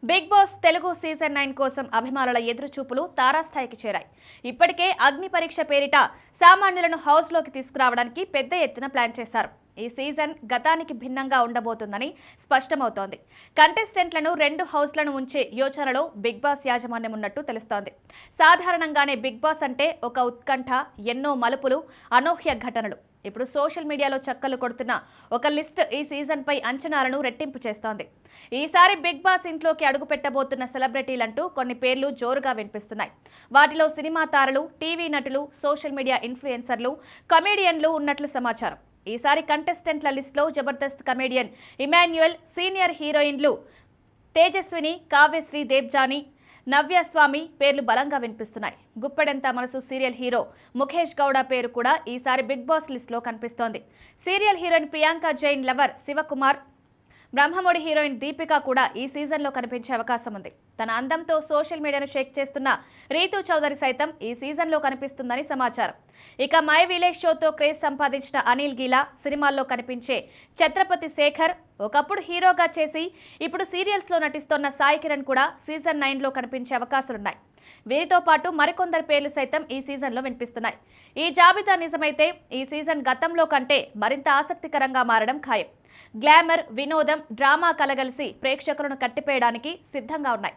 Big boss Telugu season 9 కోసం అభిమానుల ఎదురుచూపులు తారాస్థాయికి చేరాయి. ఇప్పటికే అగ్ని పరీక్ష పేరిట సామాన్యులను హౌస్లోకి తీసుకురావడానికి పెద్ద ఎత్తున ప్లాన్ చేశారు. ఈ సీజన్ గతానికి భిన్నంగా ఉండబోతుందని స్పష్టమవుతోంది. కంటెస్టెంట్లను 2 హౌస్లను ఉంచే యోచనలో బిగ్ బాస్ యాజమాన్యం ఉన్నట్టు తెలుస్తోంది. సాధారణంగానే బిగ్ బాస్ అంటే ఒక ఉత్కంఠ, ఎన్నో మలుపులు, అనూహ్య ఘటనలు. ఇప్పుడు సోషల్ మీడియాలో చక్కర్లు కొడుతున్న ఒక లిస్ట్ ఈ సీజన్పై అంచనాలను రెట్టింపు చేస్తోంది. ఈసారి బిగ్ బాస్ ఇంట్లోకి అడుగుపెట్టబోతున్న సెలబ్రిటీలంటూ కొన్ని పేర్లు జోరుగా వినిపిస్తున్నాయి. వాటిలో సినిమా తారలు, టీవీ నటులు, సోషల్ మీడియా ఇన్ఫ్లుయెన్సర్లు, కమెడియన్లు ఉన్నట్లు సమాచారం. ఈసారి కంటెస్టెంట్ల లిస్టులో జబర్దస్త్ కమెడియన్ ఇమాన్యుయల్, సీనియర్ హీరోయిన్లు తేజస్విని, కావ్యశ్రీ దేవ్జానీ, నవ్యస్వామి పేర్లు బలంగా వినిపిస్తున్నాయి. గుప్పెడంత మనసు సీరియల్ హీరో ముఖేష్ గౌడ పేరు కూడా ఈసారి బిగ్ బాస్ లిస్టులో కనిపిస్తోంది. Serial heroine Priyanka Jain lover Shivakumar, Brahmamudi heroine Deepika కూడా ఈ సీజన్లో కనిపించే అవకాశం ఉంది. తన అందంతో సోషల్ మీడియాను షేక్ చేస్తున్న రీతూ చౌదరి సైతం ఈ సీజన్లో కనిపిస్తుందని సమాచారం. ఇక మై విలేజ్ షోతో క్రేజ్ సంపాదించిన అనిల్ గీలా, సినిమాల్లో కనిపించే ఛత్రపతి శేఖర్, ఒకప్పుడు హీరోగా చేసి ఇప్పుడు సీరియల్స్లో నటిస్తోన్న సాయి కిరణ్ కూడా సీజన్ 9లో కనిపించే అవకాశాలున్నాయి. వీరితో పాటు మరికొందరు పేర్లు సైతం ఈ సీజన్లో వినిపిస్తున్నాయి. ఈ జాబితా నిజమైతే ఈ సీజన్ గతంలో కంటే మరింత ఆసక్తికరంగా మారడం ఖాయం. గ్లామర్, వినోదం, డ్రామా కలగలిసి ప్రేక్షకులను కట్టిపేయడానికి సిద్ధంగా ఉన్నాయి.